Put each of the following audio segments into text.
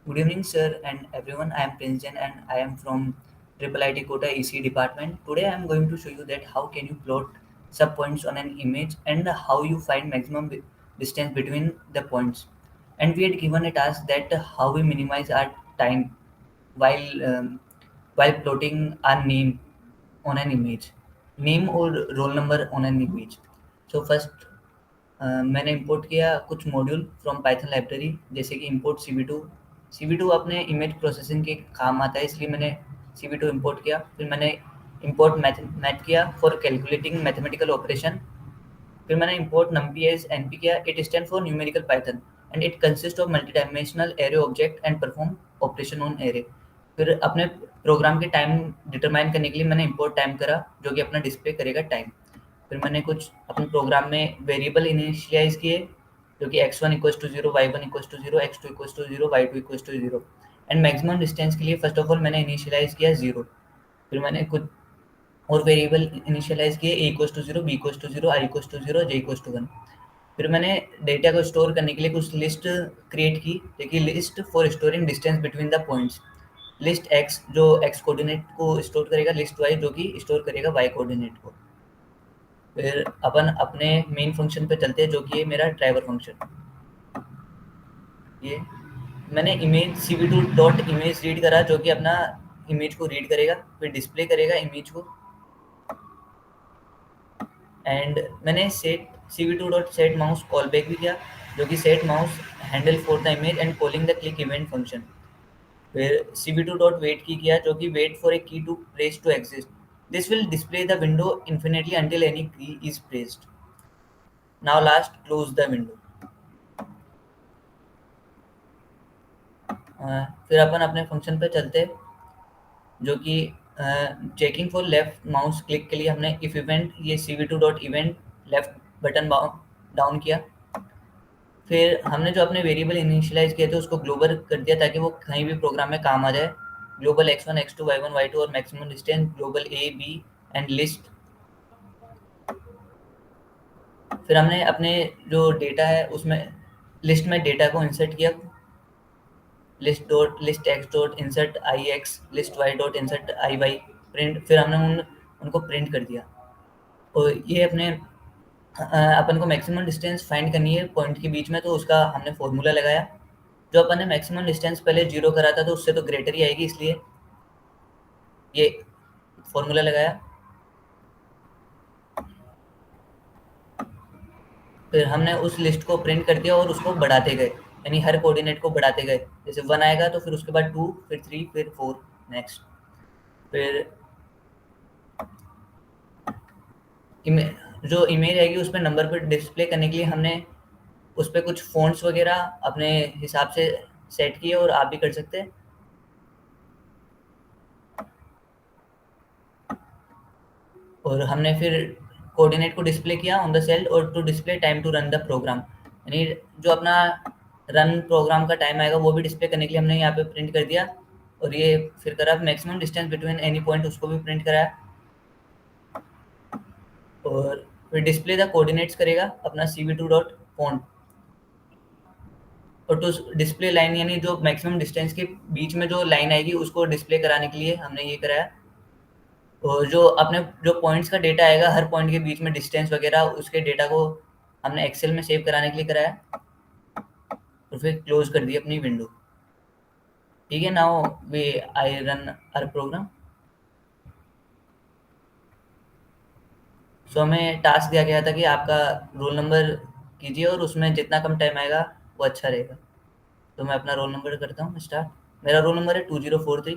Good evening, sir, and everyone. I am Prince Jain and I am from Triple IT Kota EC department. Today, I am going to show you that how can you plot subpoints on an image and how you find maximum distance between the points. And we had given a task that how we minimize our time while while plotting our name on an image, name और roll number on an image. So first मैंने import किया कुछ module from Python library जैसे कि import C we to अपने image processing के काम आता है इसलिए मैंने सी वी टू इंपोर्ट किया। फिर मैंने इंपोर्ट मैथ किया फॉर कैलकुलेटिंग मैथमेटिकल ऑपरेशन। फिर मैंने इंपोर्ट numpy एज एनपी किया। It stand for numerical Python and it consist of multi dimensional array object and perform operation on array. फिर अपने programme के टाइम डिटरमाइन करने के लिए मैंने इंपोर्ट टाइम करा जो कि अपना डिस्प्ले करेगा टाइम। फिर मैंने कुछ अपने प्रोग्राम में वेरिएबल इनिशियलाइज किए जो कि x1 equal to zero, y1 equal to zero, x2 equal to zero, y2 equal to zero. And maximum distance के लिए फर्स्ट ऑफ ऑल मैंने इनिशियलाइज किया जीरो। फिर मैंने कुछ और वेरिएबल इनिशियलाइज किए a equal to zero, b equal to zero, i equal to zero, j equal to one. फिर मैंने डेटा को स्टोर करने के लिए कुछ लिस्ट क्रिएट की जो कि list for storing distance between the points. List x जो x कोऑर्डिनेट को स्टोर करेगा, लिस्ट y जो कि स्टोर करेगा y कोऑर्डिनेट को। फिर अपन अपने मेन फंक्शन पे चलते हैं जो कि है मेरा ड्राइवर फंक्शन। ये मैंने image cv2 dot image read करा जो कि अपना इमेज को रीड करेगा, फिर डिस्प्ले करेगा इमेज को। एंड मैंने set cv2 dot set mouse call back भी किया जो कि set mouse handle for the image and calling the click event function. फिर cv2 डॉट वेट की किया जो कि wait for a key to press to exist. This will display the window infinitely until any key is pressed. Now last close the window. फिर अपन अपने function पे चलते हैं जो कि checking for left mouse click के लिए हमने इफ इवेंट ये cv2 dot event left button down किया। फिर हमने जो अपने वेरिएबल इनिशियलाइज किए थे उसको ग्लोबल कर दिया ताकि वो कहीं भी प्रोग्राम में काम आ जाए। Global x1 x2 y1 y2 और maximum distance global a b and list. फिर हमने अपने जो डेटा है उसमें लिस्ट में डेटा को इंसर्ट किया। List dot list X dot insert I X, list Y dot insert I Y. Print फिर हमने उनको प्रिंट कर दिया। और ये अपने अपन को मैक्सिमम डिस्टेंस फाइंड करनी है पॉइंट के बीच में तो उसका हमने फॉर्मूला लगाया। जो अपन ने मैक्सिमम डिस्टेंस पहले जीरो करा था तो उससे तो ग्रेटर ही आएगी इसलिए ये फॉर्मूला लगाया। फिर हमने उस लिस्ट को प्रिंट कर दिया और उसको बढ़ाते गए यानी हर कोऑर्डिनेट को बढ़ाते गए। जैसे वन आएगा तो फिर उसके बाद टू, फिर थ्री, फिर फोर, नेक्स्ट। फिर जो इमेज आएगी उस पर नंबर पर डिस्प्ले करने के लिए हमने उस पर कुछ फ़ॉन्ट्स वगैरह अपने हिसाब से सेट किए और आप भी कर सकते हैं। और हमने फिर कोऑर्डिनेट को डिस्प्ले किया ऑन द सेल और to display time to run the program यानी जो अपना रन प्रोग्राम का टाइम आएगा वो भी डिस्प्ले करने के लिए हमने यहाँ पे प्रिंट कर दिया। और ये फिर करा maximum distance between any point उसको भी प्रिंट कराया। और फिर डिस्प्ले द कोऑर्डिनेट्स करेगा अपना cv2 डॉट फॉन्ट। और टू डिस्प्ले लाइन यानी जो मैक्सिमम डिस्टेंस के बीच में जो लाइन आएगी उसको डिस्प्ले कराने के लिए हमने ये कराया। और जो अपने जो पॉइंट्स का डेटा आएगा हर पॉइंट के बीच में डिस्टेंस वगैरह उसके डेटा को हमने एक्सेल में सेव कराने के लिए कराया। और फिर क्लोज कर दी अपनी विंडो। ठीक है, now way I run our program. सो हमें टास्क दिया गया था कि आपका रोल नंबर कीजिए और उसमें जितना कम टाइम आएगा वो अच्छा रहेगा। तो मैं अपना रोल नंबर करता हूँ स्टार्ट। मेरा रोल नंबर है 2043।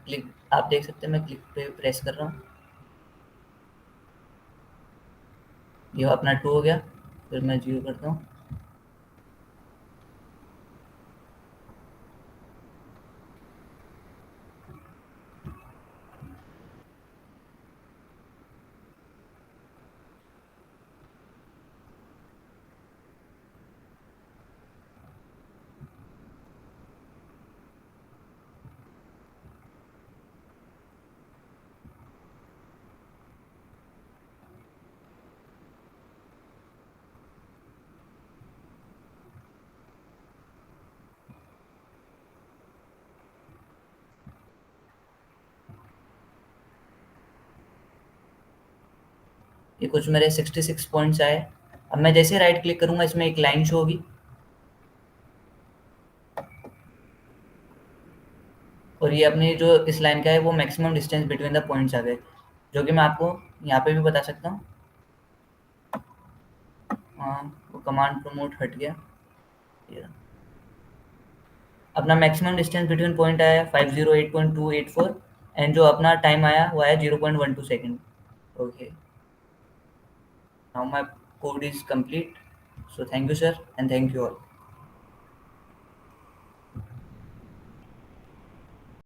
क्लिक आप देख सकते हैं मैं क्लिक पे प्रेस कर रहा हूँ। ये अपना 2 हो गया। फिर मैं 0 करता हूँ। ये कुछ मेरे 66 पॉइंट्स आए। अब मैं जैसे राइट क्लिक करूंगा इसमें एक लाइन शो होगी और ये अपनी जो इस लाइन का है वो maximum distance between the points आ गए, जो कि मैं आपको यहाँ पे भी बता सकता हूँ। वो कमांड प्रमोट हट गया। ये अपना मैक्सिमम डिस्टेंस बिटवीन पॉइंट आया 508.284 एंड जो अपना टाइम आया वो आया 0.12 second. Okay, now my code is complete. So thank you sir and thank you all.